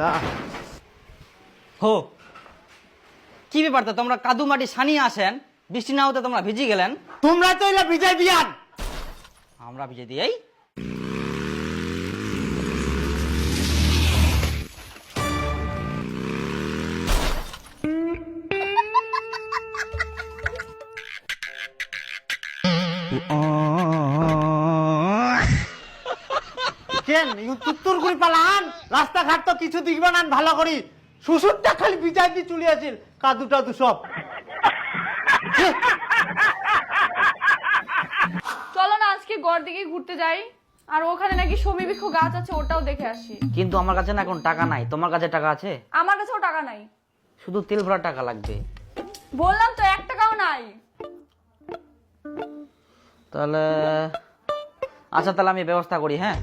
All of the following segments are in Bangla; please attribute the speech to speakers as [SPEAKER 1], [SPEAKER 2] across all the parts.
[SPEAKER 1] আলহামদুলিল্লাহ।
[SPEAKER 2] হো কি ব্যাপারটা, তোমরা কাদু মাটি সানিয়ে আসেন, বৃষ্টি না হতে তোমরা ভিজি গেলেন।
[SPEAKER 1] তোমরা তো এলা বিজয় বিয়ান।
[SPEAKER 2] আমরা ভিজে দিই।
[SPEAKER 1] কেন তুত্তুর করে পালান, রাস্তাঘাট তো কিছু দিখবে না ভালো করি, শ্বশুরটা খালি বিজয় দিয়ে চলে আসিল কাদু টাদু সব।
[SPEAKER 3] চলো না আজকে গড় দিকে ঘুরতে যাই, আর ওখানে নাকি সমীবৃক্ষ গাছ আছে, ওটাও দেখে আসি।
[SPEAKER 2] কিন্তু আমার কাছে না এখন টাকা নাই, তোমার কাছে টাকা আছে?
[SPEAKER 3] আমার কাছেও টাকা নাই।
[SPEAKER 2] শুধু তেল ভরা টাকা লাগবে।
[SPEAKER 3] বললাম তো 1 টাকাও নাই।
[SPEAKER 2] তাহলে আচ্ছা, তাহলে আমি ব্যবস্থা করি। হ্যাঁ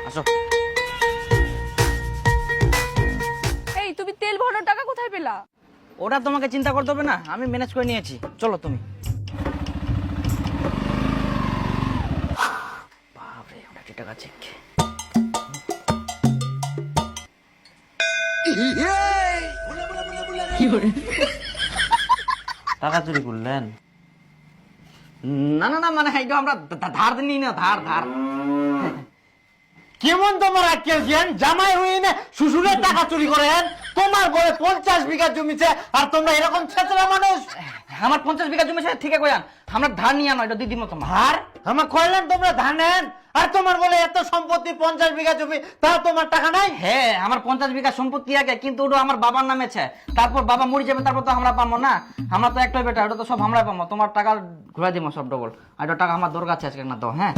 [SPEAKER 2] আসো।
[SPEAKER 3] এই তুমি তেল ভরানোর টাকা কোথায় পেলা?
[SPEAKER 2] ওটা তোমাকে চিন্তা করতে হবে না, আমি ম্যানেজ করে নিয়েছি। চলো তুমি। বাপরে, ওটা কি টাকা চেক। টাকা চুরি করলেন? না না না, মানে এটা আমরা ধার নিই না, ধার ধার।
[SPEAKER 1] কেমন তোমার আজকের জ্ঞান, জামাই হয়ে না শ্বশুরের টাকা চুরি করেন? তোমার বলে 50 বিঘা জমিছে আর তোমরা এরকম ছেচরা মানুষ।
[SPEAKER 2] আমার 50 বিঘা জমি আছে, ঠিক আছে কইয়ান, আমরা ধার নিয়ে আনো, এটা দিদি মতো
[SPEAKER 1] ধার আমার কইলেন তোমরা ধার নেন, আর তোমার বলে এত সম্পত্তি 50 বিঘা জমি, তাও তোমার টাকা নাই?
[SPEAKER 2] হ্যাঁ, আমার 50 বিঘা সম্পত্তি আছে, কিন্তু ওটা আমার বাবার নামে আছে। তারপর বাবা মরে যাবে, তারপর তো আমরা পাবো না। আমরা তো একটাই বেটা, ওটা তো সব আমরাই পাবো। তোমার টাকা ঘুরে দিব সব ডবল। আর ওটা টাকা আমার দরকার আছে আজকে না দাও। হ্যাঁ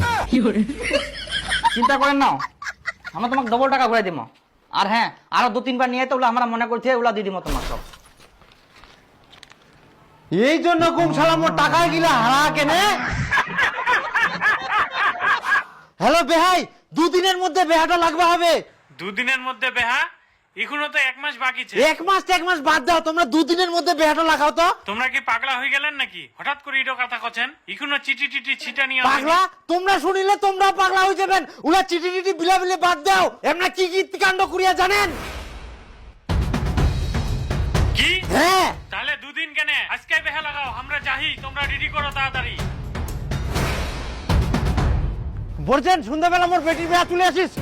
[SPEAKER 2] চিন্তা করেন নাও, আমরা তোমাকে ডবল টাকা ঘুরে দিব। আর হ্যাঁ, আরো 2-3 বার নিয়ে তো ওগুলো আমরা মনে করছি ওগুলা দিয়ে দিব তোমার সব।
[SPEAKER 1] এই জন্য কুম সালাম টাকা গিলা হারা কেনে। হ্যালো বেহাই, 2 দিনের মধ্যে বেহাটা লাগবে হবে।
[SPEAKER 4] 2 দিনের মধ্যে বেহা? এখনো তো 1 মাস বাকি আছে।
[SPEAKER 1] 1 মাস বাদ দাও, তোমরা 2 দিনের মধ্যে বেহাটা লাগাও তো।
[SPEAKER 4] তোমরা কি পাগলা হয়ে গেলেন নাকি? হঠাৎ করে ইটো কথা কছেন, এখনো চিঠি টিটি ছিটা নিয়ে
[SPEAKER 1] পাগলা তোমরা শুনিলে তোমরা পাগলা হয়ে যাবেন। ওরা চিঠি টিটি বিলাবিলে বাদ দাও, এমনা কি কি কাণ্ড করিয়া জানেন?
[SPEAKER 4] কি?
[SPEAKER 1] হ্যাঁ
[SPEAKER 4] তাহলে 2 দিন কেন? আজকে বেহা লাগাও, আমরা যাই, তোমরা রেডি করো তাড়াতাড়ি।
[SPEAKER 1] বলছেন সন্ধ্যাবেলা আমার বেটির বিয়া তুলে আসিস।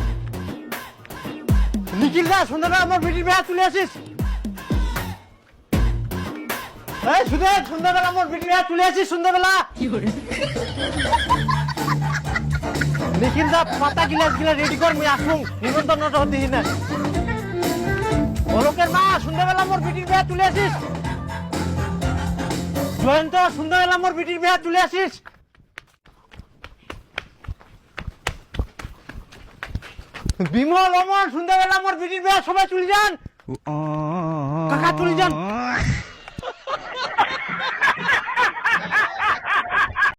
[SPEAKER 1] নিখিল দা, সন্ধ্যাবেলা আমার বেটির বিয়া তুলে আসিস। এই সুদেব, সন্ধ্যাবেলা আমার বেটির বিয়া তুলে আসিস সন্ধ্যাবেলা। নিখিল দা, পাতা গিলাস গিলা রেডি কর, মুই আসুন নিমন্ত্রণটা দিই না। অলোকের মা, সন্ধ্যাবেলা আমার বেটির বিয়া তুলে আসিস। জয়ন্ত, সন্ধ্যাবেলা আমার বেটির বিয়া তুলে আসিস। বিমল, অমর, সন্ধ্যাবেলা আমার বেটির বিয়া সবাই চলে যান। কাকা চলে যান।